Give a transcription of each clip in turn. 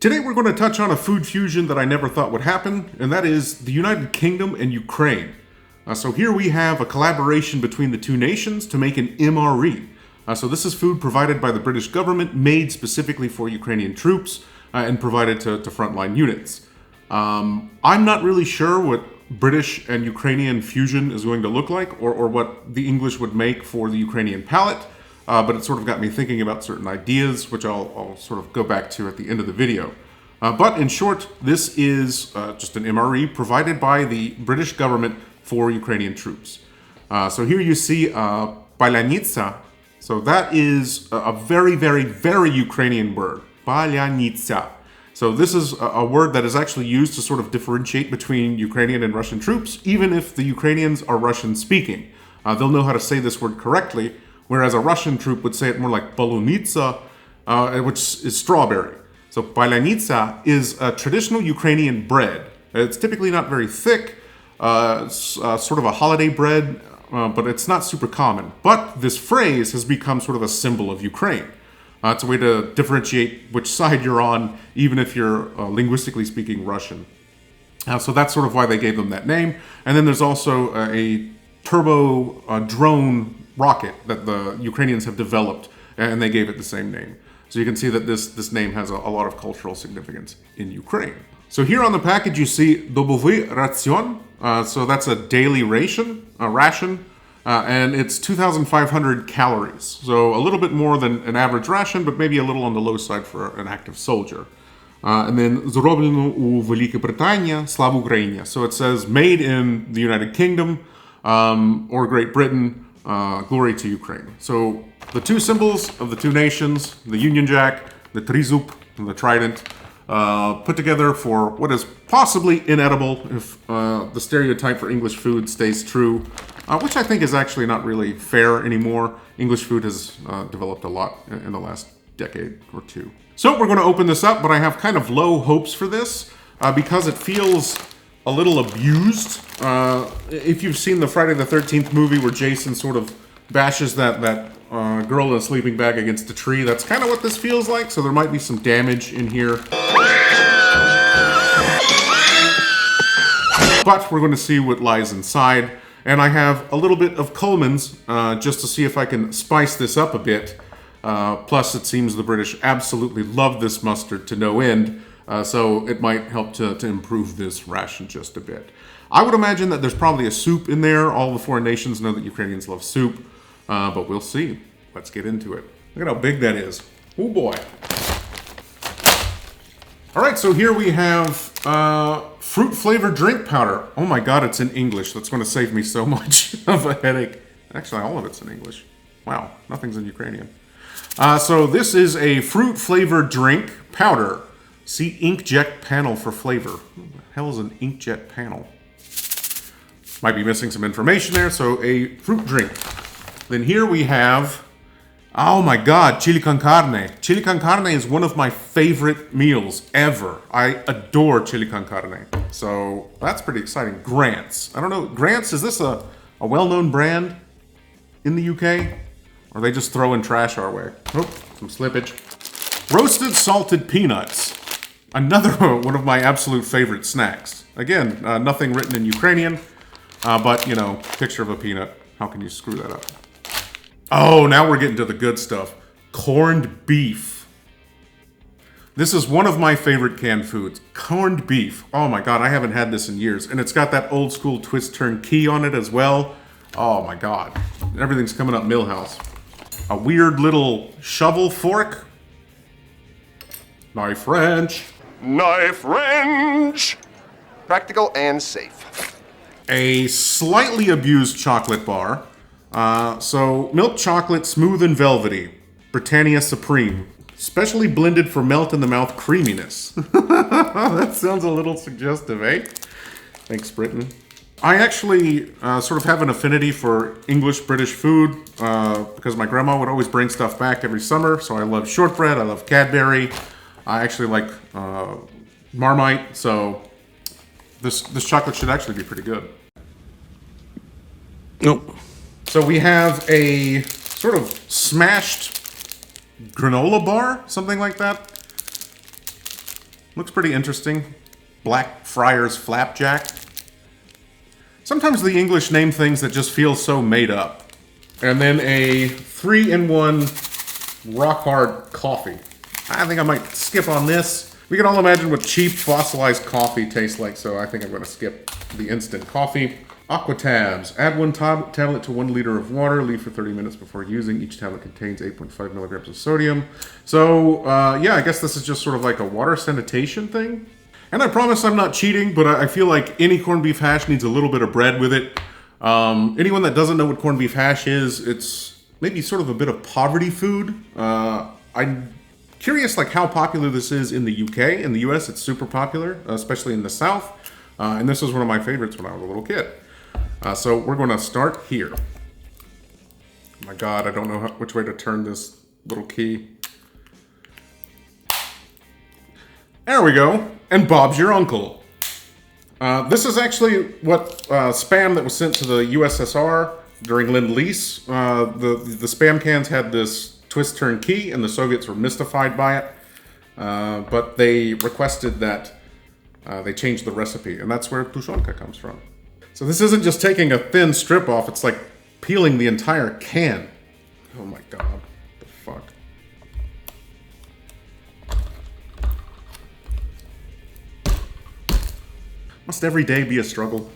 Today we're going to touch on a food fusion that I never thought would happen, and that is the United Kingdom and Ukraine. So here we have a collaboration between the two nations to make an MRE. So this is food provided by the British government, made specifically for Ukrainian troops, and provided to frontline units. I'm not really sure what British and Ukrainian fusion is going to look like, or what the English would make for the Ukrainian palate. But it sort of got me thinking about certain ideas, which I'll sort of go back to at the end of the video. But in short, this is just an MRE provided by the British government for Ukrainian troops. So here you see palyanitsa. So that is a very, very, very Ukrainian word. Palyanitsa. So this is a word that is actually used to sort of differentiate between Ukrainian and Russian troops, even if the Ukrainians are Russian speaking. They'll know how to say this word correctly, whereas a Russian troop would say it more like polunitsa, which is strawberry. So palyanitsa is a traditional Ukrainian bread. It's typically not very thick, sort of a holiday bread, but it's not super common. But this phrase has become sort of a symbol of Ukraine. It's a way to differentiate which side you're on, even if you're linguistically speaking Russian. So that's sort of why they gave them that name. And then there's also a turbo drone rocket that the Ukrainians have developed, and they gave it the same name. So you can see that this name has a lot of cultural significance in Ukraine. So here on the package you see dobovy ration. So that's a daily ration, and it's 2,500 calories. So a little bit more than an average ration, but maybe a little on the low side for an active soldier. And then зроблено у Великій Британії, слава Україні. So it says made in the United Kingdom or Great Britain, glory to Ukraine. So the two symbols of the two nations, the Union Jack, the Trizub, and the Trident, put together for what is possibly inedible if the stereotype for English food stays true, which I think is actually not really fair anymore. English food has developed a lot in the last decade or two. So we're going to open this up, but I have kind of low hopes for this because it feels a little abused. If you've seen the Friday the 13th movie where Jason sort of bashes that girl in a sleeping bag against a tree, that's kind of what this feels like, so there might be some damage in here. But we're going to see what lies inside, and I have a little bit of Coleman's just to see if I can spice this up a bit. Plus it seems the British absolutely love this mustard to no end, so it might help to improve this ration just a bit. I would imagine that there's probably a soup in there. All the foreign nations know that Ukrainians love soup, but we'll see. Let's get into it. Look at how big that is. Oh boy. All right, so here we have fruit flavored drink powder. Oh my God, it's in English. That's going to save me so much of a headache. Actually, all of it's in English. Wow, nothing's in Ukrainian. So this is a fruit flavored drink powder. See inkjet panel for flavor. What the hell is an inkjet panel? Might be missing some information there. So a fruit drink. Then here we have, oh my God, chili con carne. Chili con carne is one of my favorite meals ever. I adore chili con carne. So that's pretty exciting. Grant's. I don't know, Grant's, is this a well-known brand in the UK? Or are they just throwing trash our way? Oh, some slippage. Roasted salted peanuts. Another one of my absolute favorite snacks. Again, nothing written in Ukrainian, but, you know, picture of a peanut. How can you screw that up? Oh, now we're getting to the good stuff. Corned beef. This is one of my favorite canned foods. Corned beef. Oh my God, I haven't had this in years. And it's got that old school twist turn key on it as well. Oh my God. Everything's coming up Millhouse. A weird little shovel fork. Knife wrench. Knife wrench! Practical and safe. A slightly abused chocolate bar. So milk chocolate, smooth and velvety. Britannia Supreme. Specially blended for melt-in-the-mouth creaminess. That sounds a little suggestive, eh? Thanks, Britain. I actually sort of have an affinity for English-British food because my grandma would always bring stuff back every summer. So I love shortbread, I love Cadbury. I actually like Marmite, so this chocolate should actually be pretty good. Nope. So we have a sort of smashed granola bar, something like that. Looks pretty interesting. Black Friars Flapjack. Sometimes the English name things that just feel so made up. And then a 3-in-1 rock hard coffee. I think I might skip on this. We can all imagine what cheap fossilized coffee tastes like, so I think I'm going to skip the instant coffee. Aqua tabs. Add one tablet to 1 liter of water. Leave for 30 minutes before using. Each tablet contains 8.5 milligrams of sodium. So, yeah, I guess this is just sort of like a water sanitation thing. And I promise I'm not cheating, but I feel like any corned beef hash needs a little bit of bread with it. Anyone that doesn't know what corned beef hash is, it's maybe sort of a bit of poverty food. I'm curious like how popular this is in the UK. In the US, it's super popular, especially in the South. And this was one of my favorites when I was a little kid. So we're going to start here. Oh my God, I don't know which way to turn this little key. There we go. And Bob's your uncle. This is actually what spam that was sent to the USSR during Lend-Lease. The spam cans had this twist-turn key, and the Soviets were mystified by it. But they requested that they change the recipe, and that's where tushonka comes from. So this isn't just taking a thin strip off, it's like peeling the entire can. Oh my God, what the fuck. Must every day be a struggle?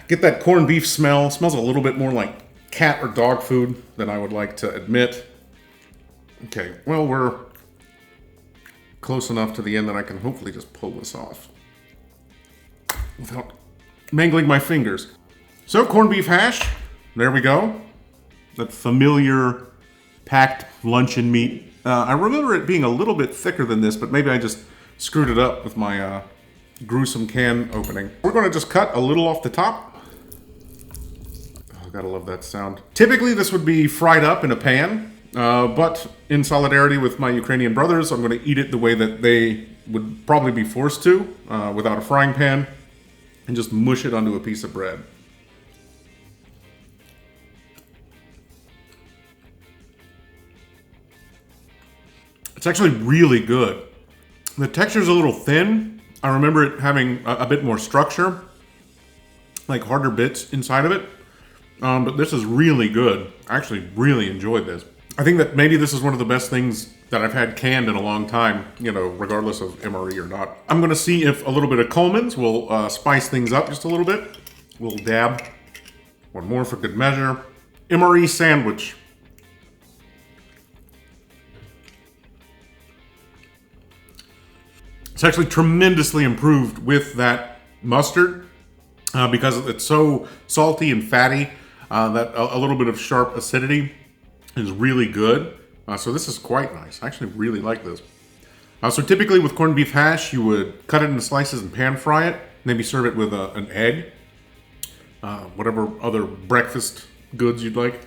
Get that corned beef smell. It smells a little bit more like cat or dog food than I would like to admit. Okay, well, we're close enough to the end that I can hopefully just pull this off without mangling my fingers. So, corned beef hash, there we go. That familiar packed luncheon meat. I remember it being a little bit thicker than this, but maybe I just screwed it up with my gruesome can opening. We're going to just cut a little off the top. Oh, gotta love that sound. Typically, this would be fried up in a pan, but in solidarity with my Ukrainian brothers, I'm going to eat it the way that they would probably be forced to, without a frying pan, and just mush it onto a piece of bread. It's actually really good. The texture's a little thin. I remember it having a bit more structure, like harder bits inside of it. But this is really good. I actually really enjoyed this. I think that maybe this is one of the best things that I've had canned in a long time, you know, regardless of MRE or not. I'm gonna see if a little bit of Coleman's will spice things up just a little bit. We'll dab. One more for good measure. MRE sandwich. It's actually tremendously improved with that mustard because it's so salty and fatty that a little bit of sharp acidity is really good. So this is quite nice. I actually really like this. So typically with corned beef hash, you would cut it into slices and pan fry it. Maybe serve it with an egg. Whatever other breakfast goods you'd like.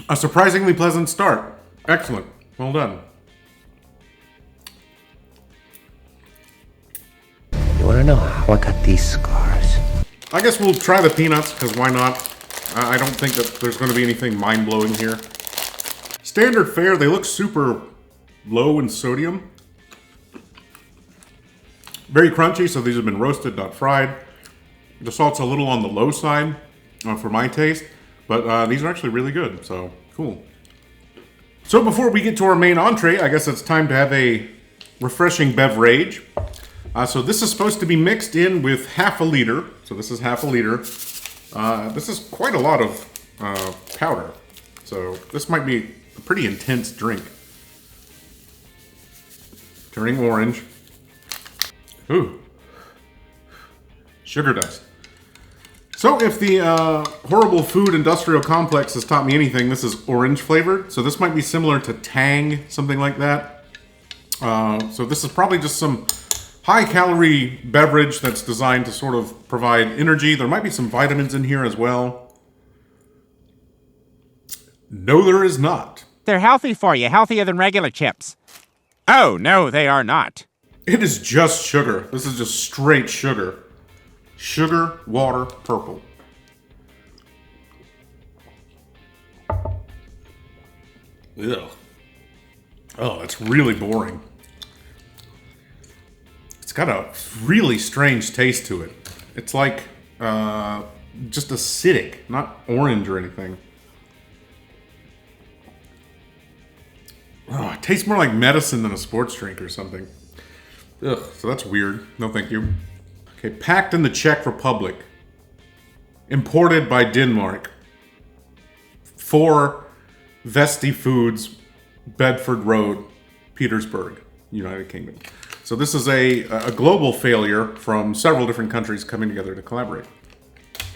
A surprisingly pleasant start. Excellent. Well done. You want to know how I got these scars? I guess we'll try the peanuts, because why not? I don't think that there's going to be anything mind-blowing here. Standard fare, they look super low in sodium. Very crunchy, so these have been roasted, not fried. The salt's a little on the low side for my taste, but these are actually really good, so cool. So before we get to our main entree, I guess it's time to have a refreshing beverage. So this is supposed to be mixed in with half a liter. So this is half a liter. This is quite a lot of powder. So this might be a pretty intense drink. Turning orange. Ooh. Sugar dust. So if the horrible food industrial complex has taught me anything, this is orange flavored. So this might be similar to Tang, something like that. So this is probably just some high calorie beverage that's designed to sort of provide energy. There might be some vitamins in here as well. No, there is not. They're healthy for you, healthier than regular chips. Oh, no, they are not. It is just sugar. This is just straight sugar. Sugar, water, purple. Ugh. Oh, it's really boring. It's got a really strange taste to it. It's like just acidic, not orange or anything. Oh, it tastes more like medicine than a sports drink or something. Ugh, so that's weird. No thank you. Okay, packed in the Czech Republic. Imported by Denmark. For Vesti Foods, Bedford Road, Petersburg, United Kingdom. So this is a global failure from several different countries coming together to collaborate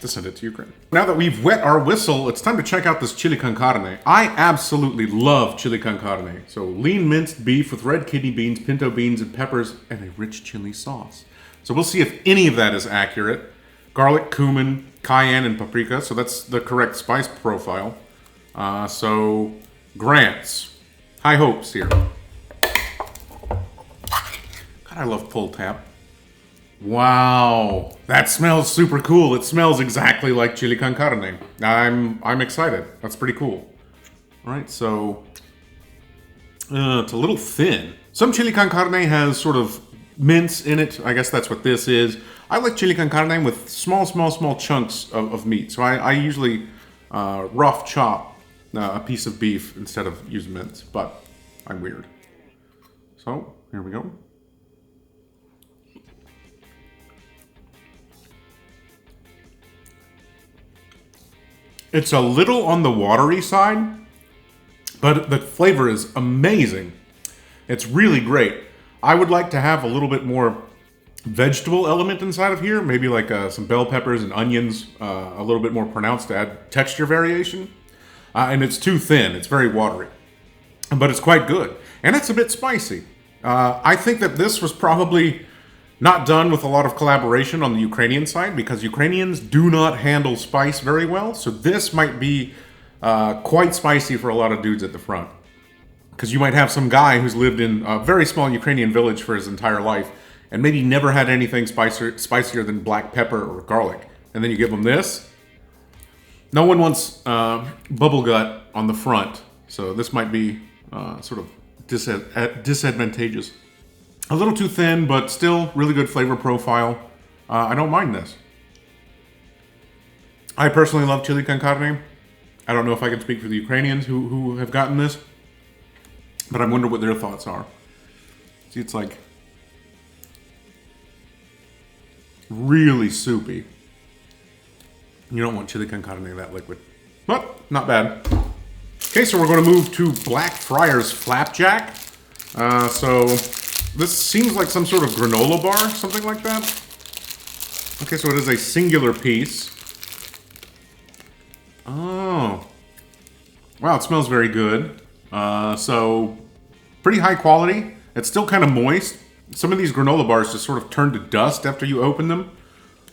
to send it to Ukraine. Now that we've wet our whistle, it's time to check out this chili con carne. I absolutely love chili con carne. So lean minced beef with red kidney beans, pinto beans, and peppers, and a rich chili sauce. So we'll see if any of that is accurate. Garlic, cumin, cayenne, and paprika. So that's the correct spice profile. So Grants. High hopes here. God, I love pull tap. Wow, that smells super cool. It smells exactly like chili con carne. I'm excited. That's pretty cool. All right, so it's a little thin. Some chili con carne has sort of mince in it. I guess that's what this is. I like chili con carne with small chunks of meat. So I usually rough chop a piece of beef instead of use mince, but I'm weird. So here we go. It's a little on the watery side, but the flavor is amazing. It's really great. I would like to have a little bit more vegetable element inside of here, maybe like some bell peppers and onions, a little bit more pronounced to add texture variation. And it's too thin, it's very watery, but it's quite good. And it's a bit spicy. I think that this was probably not done with a lot of collaboration on the Ukrainian side because Ukrainians do not handle spice very well. So this might be quite spicy for a lot of dudes at the front. Because you might have some guy who's lived in a very small Ukrainian village for his entire life and maybe never had anything spicier than black pepper or garlic. And then you give them this. No one wants bubble gut on the front. So this might be sort of disadvantageous. A little too thin, but still really good flavor profile. I don't mind this. I personally love chili con carne. I don't know if I can speak for the Ukrainians who have gotten this, but I wonder what their thoughts are. See, it's like really soupy. You don't want chili con carne that liquid, but not bad. Okay, so we're going to move to Blackfriars Flapjack. So this seems like some sort of granola bar, something like that. Okay, so it is a singular piece. Oh. Wow, it smells very good. So, pretty high quality. It's still kind of moist. Some of these granola bars just sort of turn to dust after you open them.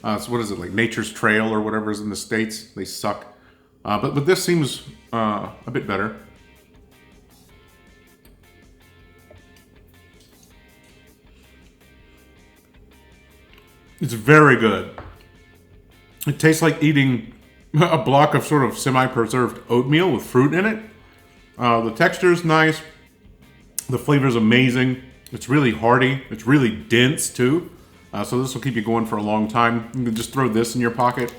So what is it, like Nature's Trail or whatever is in the States? They suck. But this seems a bit better. It's very good. It tastes like eating a block of sort of semi-preserved oatmeal with fruit in it. The texture is nice. The flavor is amazing. It's really hearty. It's really dense too. So this will keep you going for a long time. You can just throw this in your pocket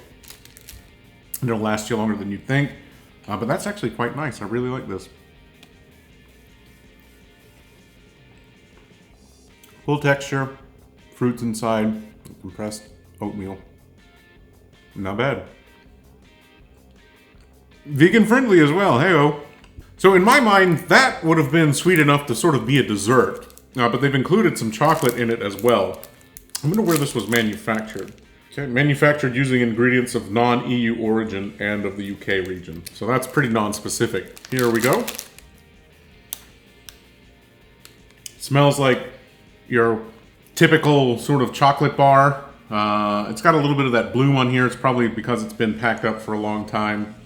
and it'll last you longer than you think. But that's actually quite nice. I really like this. Full texture, fruits inside, compressed oatmeal. Not bad. Vegan friendly as well, hey-o. So in my mind, that would have been sweet enough to sort of be a dessert. But they've included some chocolate in it as well. I wonder where this was manufactured. Okay, manufactured using ingredients of non-EU origin and of the UK region. So that's pretty non-specific. Here we go. Smells like your typical sort of chocolate bar. It's got a little bit of that bloom on here. It's probably because it's been packed up for a long time.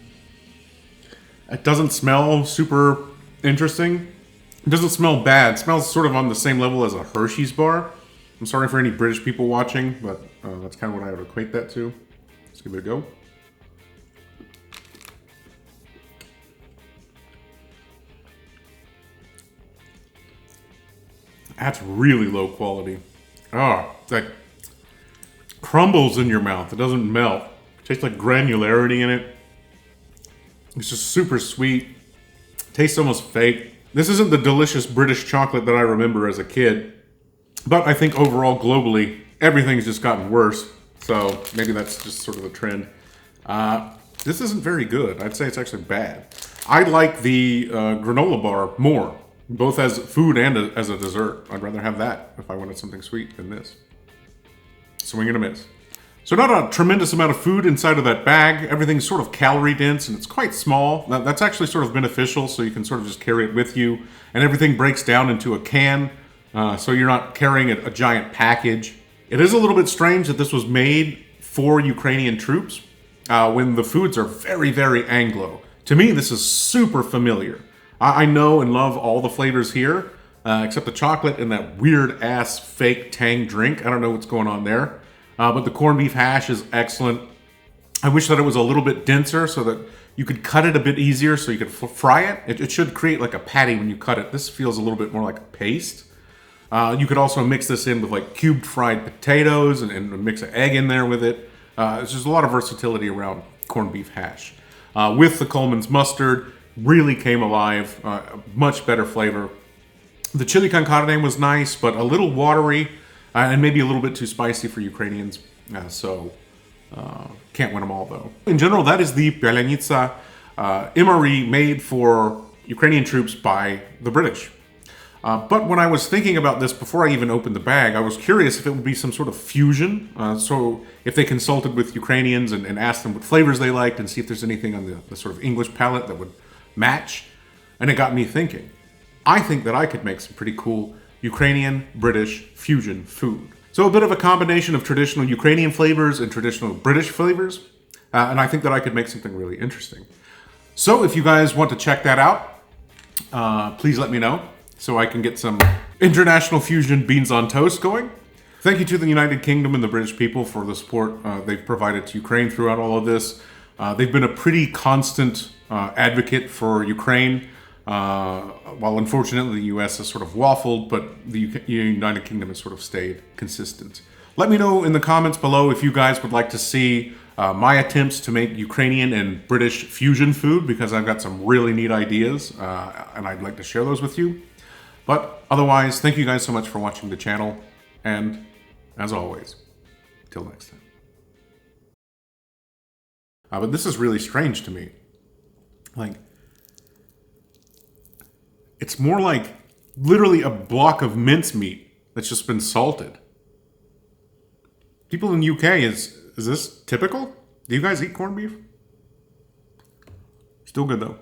It doesn't smell super interesting. It doesn't smell bad. It smells sort of on the same level as a Hershey's bar. I'm sorry for any British people watching, but that's kind of what I would equate that to. Let's give it a go. That's really low quality. Oh, it's like crumbles in your mouth. It doesn't melt. It tastes like granularity in it. It's just super sweet. Tastes almost fake. This isn't the delicious British chocolate that I remember as a kid. But I think overall, globally, everything's just gotten worse. So maybe that's just sort of the trend. This isn't very good. I'd say it's actually bad. I like the granola bar more, both as food and as a dessert. I'd rather have that if I wanted something sweet than this. Swing and a miss. So not a tremendous amount of food inside of that bag. Everything's sort of calorie dense and it's quite small. That's actually sort of beneficial, so you can sort of just carry it with you. And everything breaks down into a can, so you're not carrying a giant package. It is a little bit strange that this was made for Ukrainian troops when the foods are very, very Anglo. To me, this is super familiar. I know and love all the flavors here, except the chocolate and that weird-ass fake Tang drink. I don't know what's going on there. But the corned beef hash is excellent. I wish that it was a little bit denser so that you could cut it a bit easier so you could fry it. It should create like a patty when you cut it. This feels a little bit more like a paste. You could also mix this in with like cubed fried potatoes and mix an egg in there with it. There's just a lot of versatility around corned beef hash. With the Coleman's mustard, really came alive. Much better flavor. The chili con carne was nice, but a little watery and maybe a little bit too spicy for Ukrainians. Can't win them all though. In general, that is the Belanica MRE made for Ukrainian troops by the British. But when I was thinking about this before I even opened the bag, I was curious if it would be some sort of fusion. So if they consulted with Ukrainians and asked them what flavors they liked and see if there's anything on the sort of English palate that would match. And it got me thinking. I think that I could make some pretty cool Ukrainian-British fusion food. So a bit of a combination of traditional Ukrainian flavors and traditional British flavors. And I think that I could make something really interesting. So if you guys want to check that out, please let me know so I can get some international fusion beans on toast going. Thank you to the United Kingdom and the British people for the support they've provided to Ukraine throughout all of this. They've been a pretty constant advocate for Ukraine. While unfortunately the US has sort of waffled, but the United Kingdom has sort of stayed consistent. Let me know in the comments below if you guys would like to see my attempts to make Ukrainian and British fusion food, because I've got some really neat ideas and I'd like to share those with you. But otherwise, thank you guys so much for watching the channel, and as always, till next time. But this is really strange to me. Like, it's more like literally a block of mincemeat that's just been salted. People in the UK, is this typical? Do you guys eat corned beef? Still good though.